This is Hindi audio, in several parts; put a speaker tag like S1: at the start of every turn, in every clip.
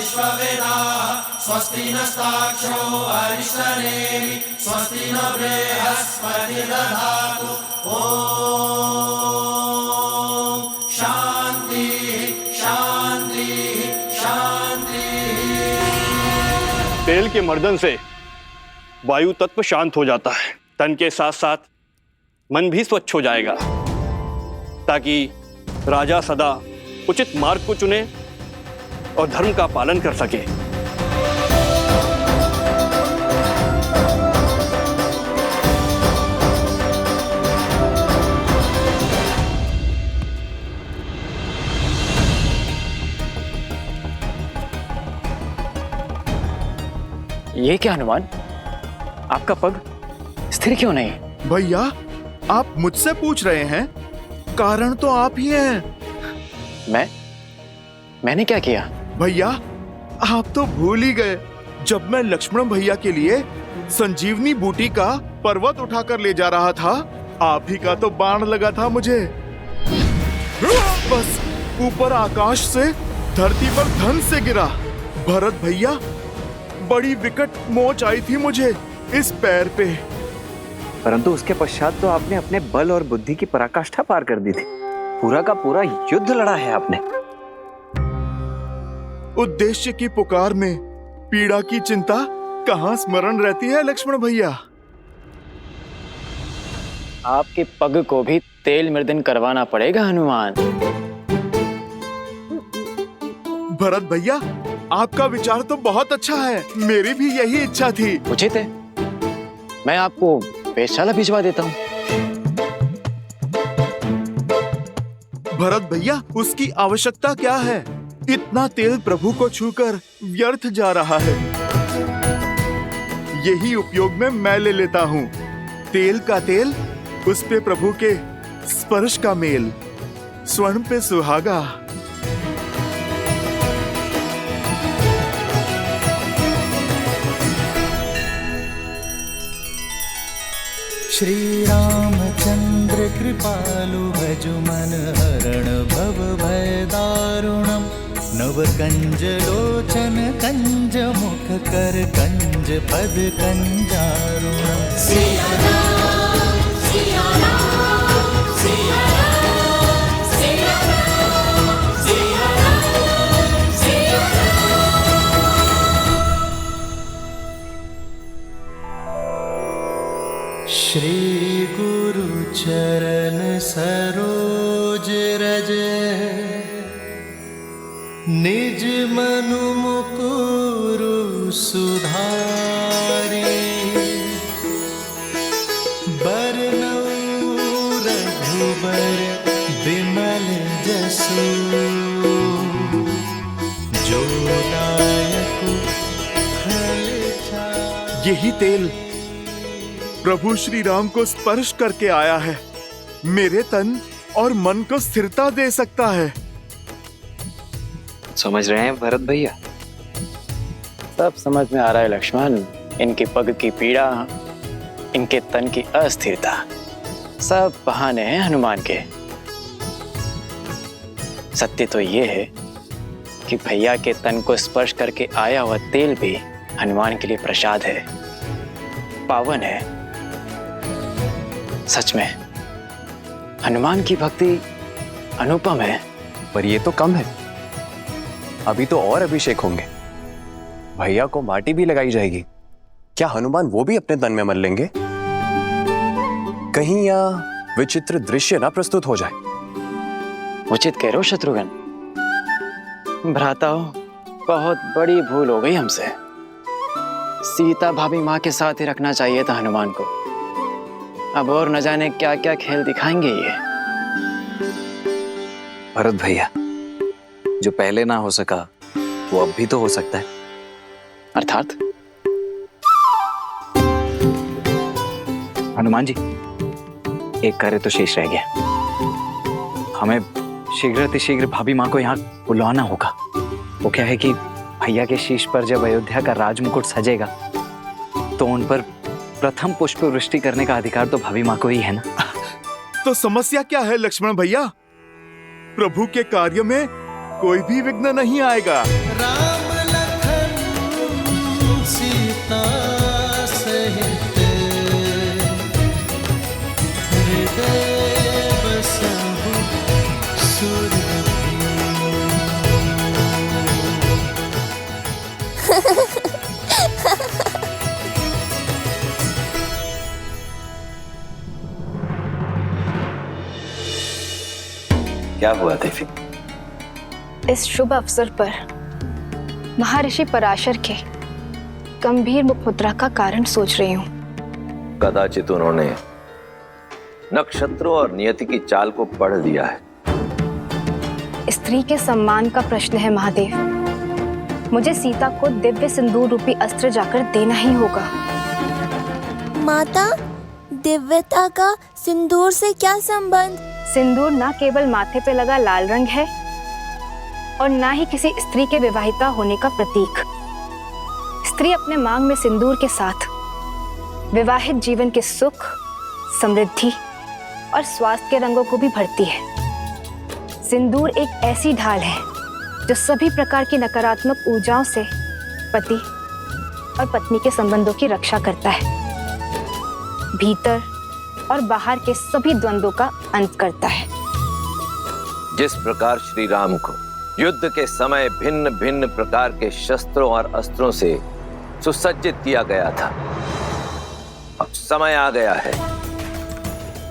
S1: विश्ववेदाः स्वस्ति नस्ताक्षो अरिष्टनेमि स्वस्ति न बृहस्पतिर्दधातु। ॐ शांति शांति शांति।
S2: तेल के मर्दन से वायु तत्व शांत हो जाता है, तन के साथ साथ मन भी स्वच्छ हो जाएगा, ताकि राजा सदा उचित मार्ग को चुने और धर्म का पालन कर सके।
S3: ये क्या हनुमान, आपका पग स्थिर क्यों नहीं?
S4: भैया, आप मुझसे पूछ रहे हैं? कारण तो आप ही हैं।
S3: मैंने क्या किया?
S4: भैया, आप तो भूल ही गए, जब मैं लक्ष्मण भैया के लिए संजीवनी बूटी का पर्वत उठाकर ले जा रहा था, आप ही का तो बाण लगा था मुझे। बस ऊपर आकाश से धरती पर धन से गिरा। भरत भैया, बड़ी विकट मोच आई थी मुझे इस पैर पे।
S5: परंतु उसके पश्चात तो आपने अपने बल और बुद्धि की पराकाष्ठा पार कर दी थी। पूरा का पूरा युद्ध लड़ा है आपने।
S4: उद्देश्य की पुकार में पीड़ा की चिंता कहाँ स्मरण रहती है लक्ष्मण भैया।
S3: आपके पग को भी तेल मर्दन करवाना पड़ेगा हनुमान।
S4: भरत भैया, आपका विचार तो बहुत अच्छा है, मेरी भी यही इच्छा थी।
S3: उचित है, मैं आपको वेधशाला भिजवा देता हूँ।
S4: भरत भैया, उसकी आवश्यकता क्या है? इतना तेल प्रभु को छूकर व्यर्थ जा रहा है। यही उपयोग में मैं ले लेता हूँ। तेल का तेल, उस पे प्रभु के स्पर्श का मेल, स्वर्ण पे सुहागा।
S6: श्री रामचंद्र कृपालु भजु मन हरण भव भय दारुणम। नव कंज लोचन कंज मुख कर कंज पद कंजारुणम।
S1: सिया राम सिया राम सिया राम सिया राम सिया राम सिया राम।
S6: श्री गुरु चरण सरोज रज निज मनु मुकुरु सुधारी। बरनउँ रघुबर बिमल जसु जो दायकु फल चारि।
S4: यही तेल प्रभु श्री राम को स्पर्श करके आया है, मेरे तन और मन को स्थिरता दे सकता है।
S5: समझ रहे हैं भरत भैया?
S3: सब समझ में आ रहा है लक्ष्मण। इनके पग की पीड़ा, इनके तन की अस्थिरता, सब बहाने हैं हनुमान के। सत्य तो ये है कि भैया के तन को स्पर्श करके आया हुआ तेल भी हनुमान के लिए प्रसाद है, पावन है। सच में हनुमान की भक्ति अनुपम है।
S5: पर ये तो कम है, अभी तो और अभिषेक होंगे। भैया को माटी भी लगाई जाएगी। क्या हनुमान वो भी अपने तन में मल लेंगे? कहीं यह विचित्र दृश्य ना प्रस्तुत हो जाए।
S3: उचित कह रहे हो शत्रुघ्न। भ्राताओ, बहुत बड़ी भूल हो गई हमसे। सीता भाभी माँ के साथ ही रखना चाहिए था हनुमान को। अब और न जाने क्या क्या खेल दिखाएंगे ये।
S5: भरत भैया, जो पहले ना हो सका वो अब भी तो हो सकता है।
S3: अर्थात?
S5: हनुमान जी, एक कार्य तो शेष रह गया। हमें शीघ्र भाभी माँ को यहाँ बुलवाना होगा। वो क्या है कि भैया के शीश पर जब अयोध्या का राजमुकुट सजेगा तो उन पर प्रथम पुष्प वृष्टि करने का अधिकार तो भाभी माँ को ही है ना।
S4: तो समस्या क्या है लक्ष्मण भैया? प्रभु के कार्य में कोई भी विघ्न नहीं आएगा।
S6: राम सीता सहित हृदय बसहु सुरभि।
S5: क्या हुआ देवी?
S7: इस शुभ अवसर पर महर्षि पराशर के गंभीर मुखमुद्रा का कारण सोच रही हूँ।
S8: कदाचित उन्होंने नक्षत्रों और नियति की चाल को पढ़ लिया है।
S7: स्त्री के सम्मान का प्रश्न है महादेव। मुझे सीता को दिव्य सिंदूर रूपी अस्त्र जाकर देना ही होगा।
S9: माता, दिव्यता का सिंदूर से क्या संबंध?
S7: सिंदूर न केवल माथे पे लगा लाल रंग है और न ही किसी स्त्री के विवाहिता होने का प्रतीक। स्त्री अपने मांग में सिंदूर के साथ विवाहित जीवन के सुख, समृद्धि और स्वास्थ्य के रंगों को भी भरती है। सिंदूर एक ऐसी ढाल है जो सभी प्रकार की नकारात्मक ऊर्जाओं से पति और पत्नी के संबंधों की रक्षा करता है, भीतर और बाहर के सभी द्वंद्वों का अंत करता है।
S8: जिस प्रकार श्री राम को युद्ध के समय भिन्न भिन्न प्रकार के शस्त्रों और अस्त्रों से सुसज्जित किया गया था, अब समय आ गया है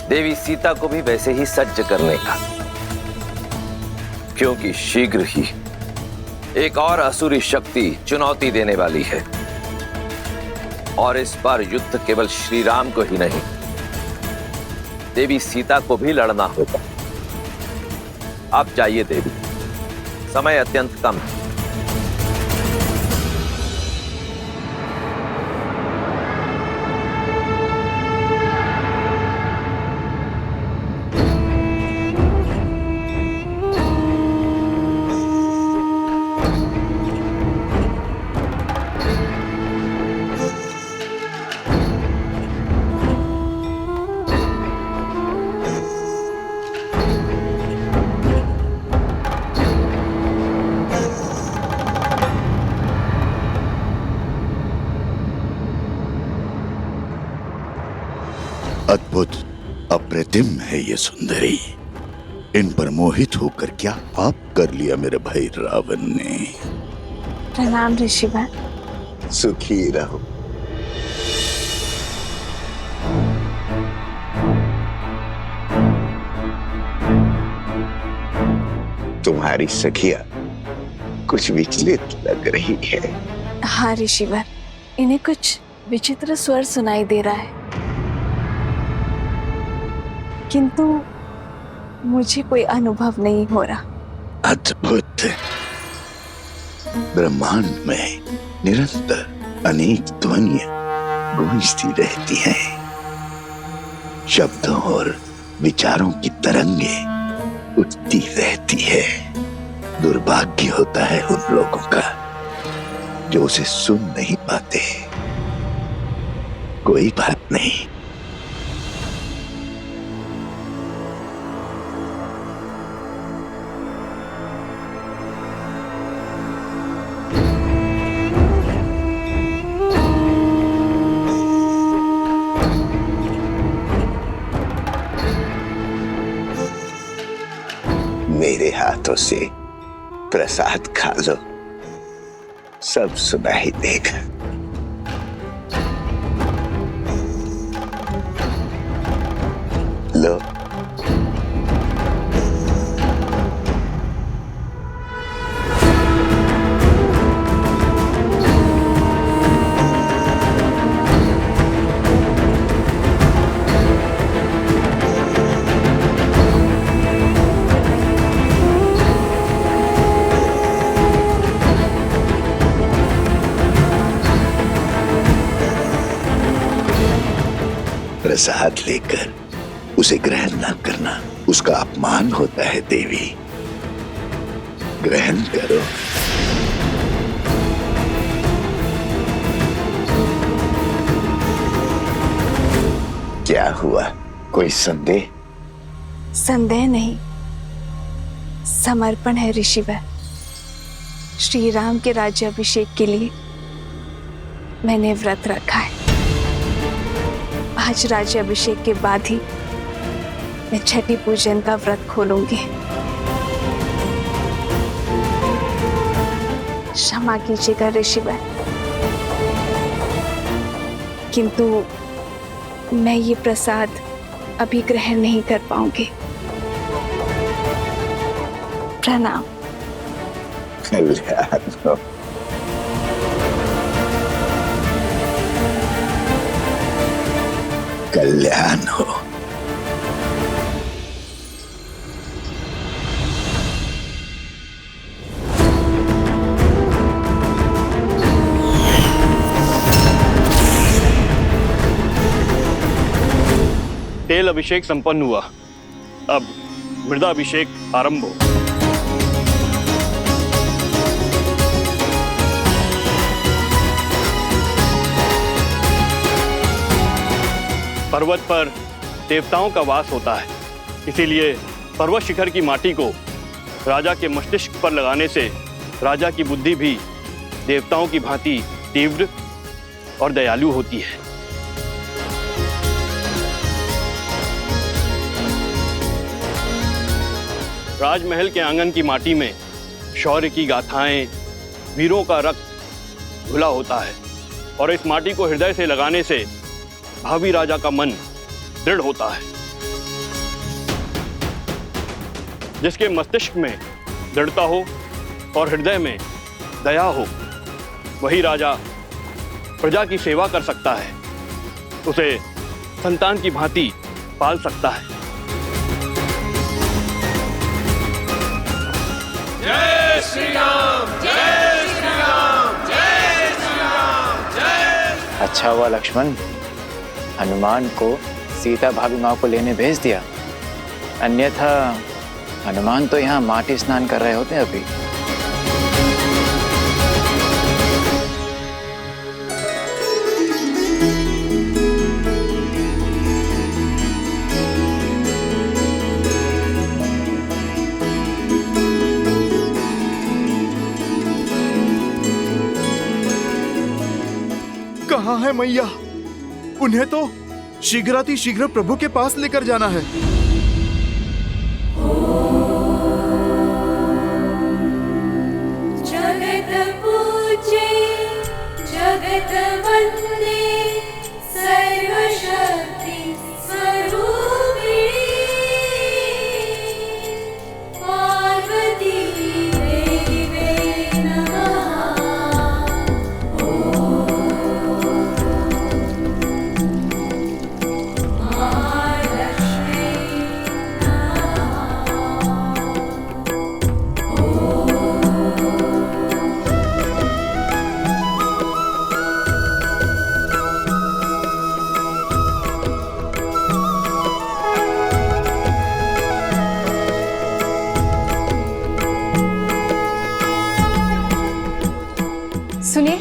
S8: देवी सीता को भी वैसे ही सज्ज करने का, क्योंकि शीघ्र ही एक और असुरी शक्ति चुनौती देने वाली है। और इस बार युद्ध केवल श्री राम को ही नहीं, देवी सीता को भी लड़ना होगा। आप जाइए देवी, समय अत्यंत कम है।
S10: अद्भुत, अप्रतिम है ये सुंदरी। इन पर मोहित होकर क्या पाप कर लिया मेरे भाई रावण ने।
S9: प्रणाम ऋषिवर।
S10: सुखी रहो। तुम्हारी सखिया कुछ विचलित लग रही है।
S9: हाँ ऋषिवर, इन्हें कुछ विचित्र स्वर सुनाई दे रहा है, किंतु मुझे कोई अनुभव नहीं हो रहा।
S10: अद्भुत। ब्रह्मांड में निरंतर अनेक ध्वनियां गूंजती रहती हैं। शब्दों और विचारों की तरंगे उठती रहती है। दुर्भाग्य होता है उन लोगों का जो उसे सुन नहीं पाते। कोई बात नहीं, मेरे हाथों से प्रसाद खा लो, सब सुना ही देगा। लो। प्रसाद लेकर उसे ग्रहण न करना उसका अपमान होता है देवी। ग्रहण करो। क्या हुआ, कोई संदेह?
S9: संदेह नहीं, समर्पण है ऋषिवर। श्री राम के राज्याभिषेक के लिए मैंने व्रत रखा है। आज राज्याभिषेक के बाद ही मैं छठी पूजन का व्रत खोलूंगी। क्षमा कीजिएगा ऋषिवर, किंतु मैं ये प्रसाद अभी ग्रहण नहीं कर पाऊंगी। प्रणाम।
S10: कल्याण हो। कल्याण हो।
S2: तेल अभिषेक संपन्न हुआ। अब मृदाभिषेक आरंभ हो। पर्वत पर देवताओं का वास होता है, इसीलिए पर्वत शिखर की माटी को राजा के मस्तिष्क पर लगाने से राजा की बुद्धि भी देवताओं की भांति तीव्र और दयालु होती है। राजमहल के आंगन की माटी में शौर्य की गाथाएं, वीरों का रक्त घुला होता है और इस माटी को हृदय से लगाने से भावी राजा का मन दृढ़ होता है। जिसके मस्तिष्क में दृढ़ता हो और हृदय में दया हो, वही राजा प्रजा की सेवा कर सकता है, उसे संतान की भांति पाल सकता है।
S1: जय श्री राम, जय श्री राम, जय श्री राम, जय।
S3: अच्छा हुआ लक्ष्मण, हनुमान को सीता भाभी माँ को लेने भेज दिया, अन्यथा हनुमान तो यहाँ माटी स्नान कर रहे होते अभी।
S4: कहाँ है मैया? उन्हें तो शीघ्रातिशीघ्र प्रभु के पास लेकर जाना है।
S1: जगत पूजे जगत वंदे सर्वशक्ति स्वरूपिणी पार्वती देवी नमः।
S7: सुनिए,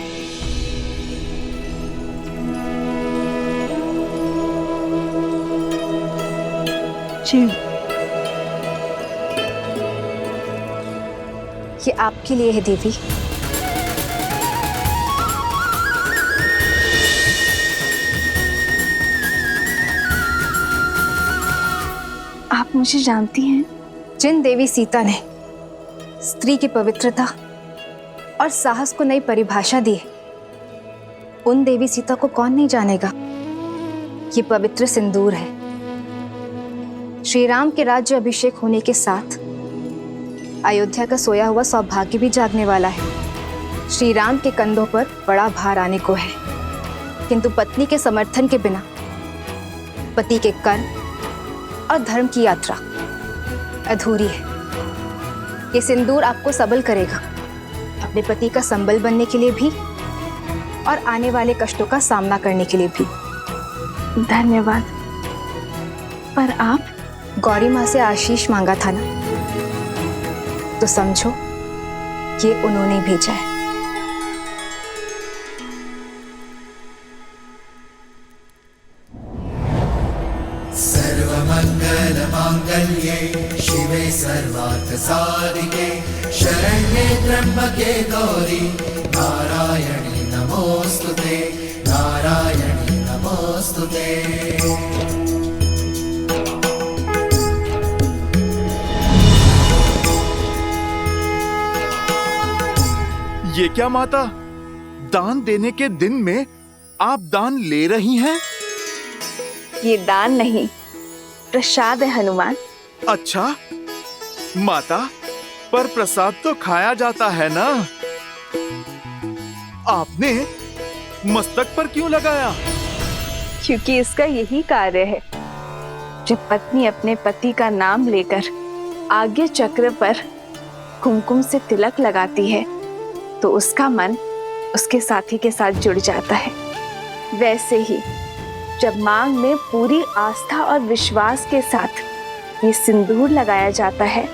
S9: जी
S7: ये आपके लिए है देवी।
S9: आप मुझे जानती हैं?
S7: जिन देवी सीता ने स्त्री की पवित्रता और साहस को नई परिभाषा दी, उन देवी सीता को कौन नहीं जानेगा। ये पवित्र सिंदूर है। श्री राम के राज्य अभिषेक होने के साथ अयोध्या का सोया हुआ सौभाग्य भी जागने वाला है। श्री राम के कंधों पर बड़ा भार आने को है, किंतु पत्नी के समर्थन के बिना पति के कर्म और धर्म की यात्रा अधूरी है। ये सिंदूर आपको सबल करेगा, अपने पति का संबल बनने के लिए भी और आने वाले कष्टों का सामना करने के लिए भी।
S9: धन्यवाद। पर आप?
S7: गौरी माँ से आशीष मांगा था ना, तो समझो ये उन्होंने भेजा है।
S6: सर्वमंगल मांगल्ये शिवे सर्वार्थ साधिके शरण्ये त्र्यंबके गौरी नारायणी नमोस्तुते। ते
S4: ये क्या माता, दान देने के दिन में आप दान ले रही हैं?
S9: ये दान नहीं, प्रसाद है हनुमान।
S4: अच्छा माता, पर प्रसाद तो खाया जाता है ना। आपने मस्तक पर क्यों लगाया?
S9: क्योंकि इसका यही कार्य है। जब पत्नी अपने पति का नाम लेकर आज्ञा चक्र पर कुमकुम से तिलक लगाती है तो उसका मन उसके साथी के साथ जुड़ जाता है। वैसे ही जब मांग में पूरी आस्था और विश्वास के साथ ये सिंदूर लगाया जाता है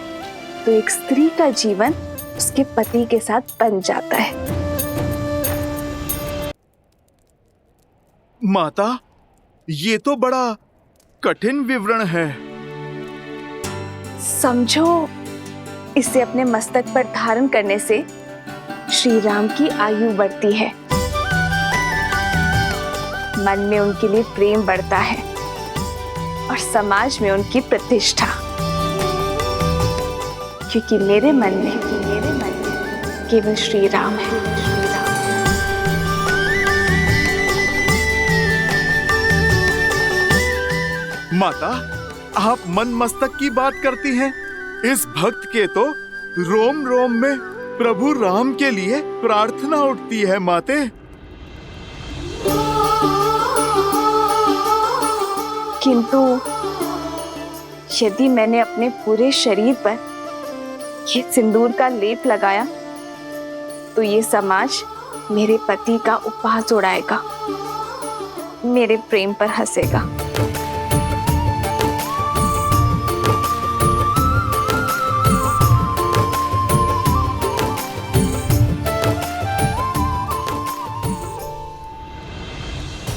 S9: तो एक स्त्री का जीवन उसके पति के साथ बन जाता है।
S4: माता, ये तो बड़ा कठिन विवरण है।
S9: समझो, इसे अपने मस्तक पर धारण करने से श्री राम की आयु बढ़ती है, मन में उनके लिए प्रेम बढ़ता है और समाज में उनकी प्रतिष्ठा। क्योंकि मेरे मन में केवल श्री राम है।
S4: माता, आप मन मस्तक की बात करती हैं। इस भक्त के तो रोम रोम में प्रभु राम के लिए प्रार्थना उठती है माते।
S9: किंतु यदि मैंने अपने पूरे शरीर पर ये सिंदूर का लेप लगाया तो ये समाज मेरे पति का उपहास उड़ाएगा, मेरे प्रेम पर हंसेगा।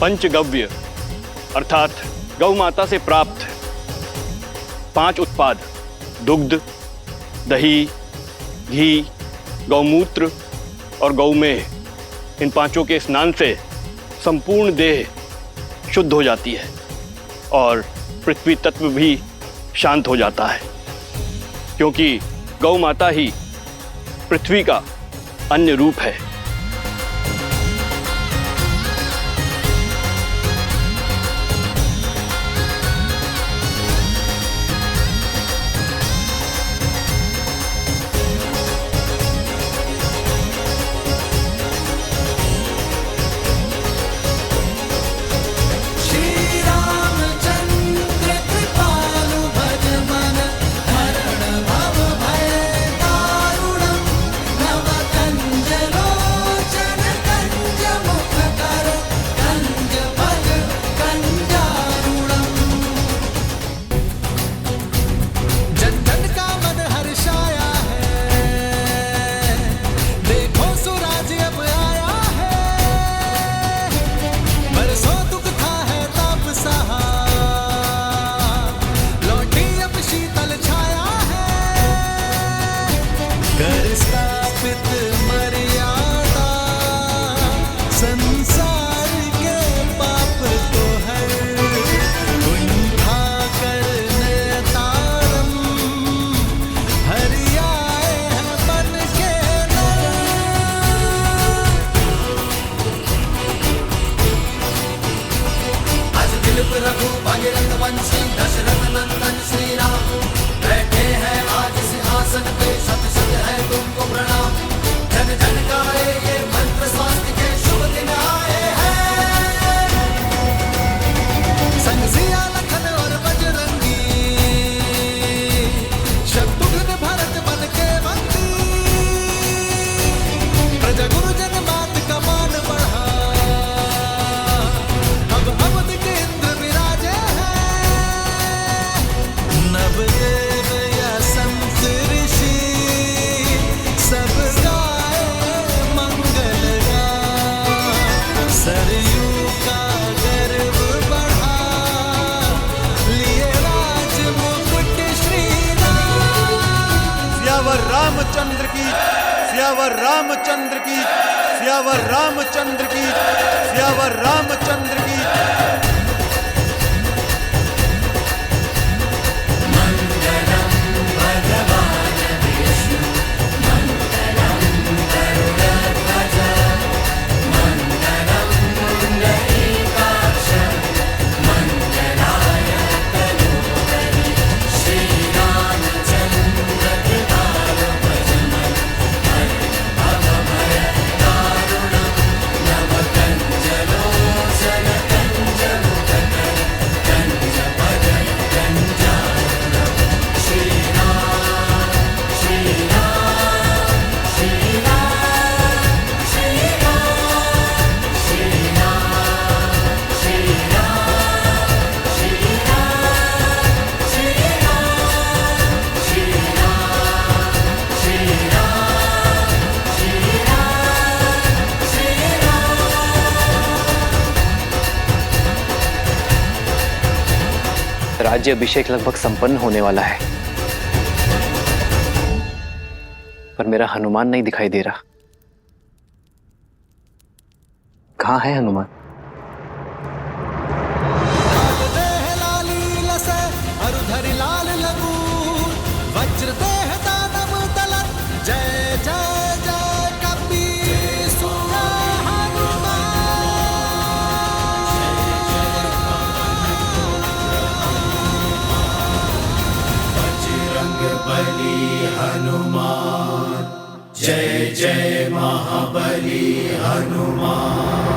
S2: पंचगव्य अर्थात गौ माता से प्राप्त 5 उत्पाद दुग्ध, दही, घी, गौमूत्र और गौमेह, इन 5 के स्नान से संपूर्ण देह शुद्ध हो जाती है और पृथ्वी तत्व भी शांत हो जाता है, क्योंकि गौ माता ही पृथ्वी का अन्य रूप है।
S1: रामचंद्र की, सियावर रामचंद्र की, सियावर रामचंद्र की, सियावर रामचंद्र की।
S3: राज्य अभिषेक लगभग संपन्न होने वाला है, पर मेरा हनुमान नहीं दिखाई दे रहा। कहाँ है हनुमान?
S6: बली हनुमान, जय जय महाबली हनुमान।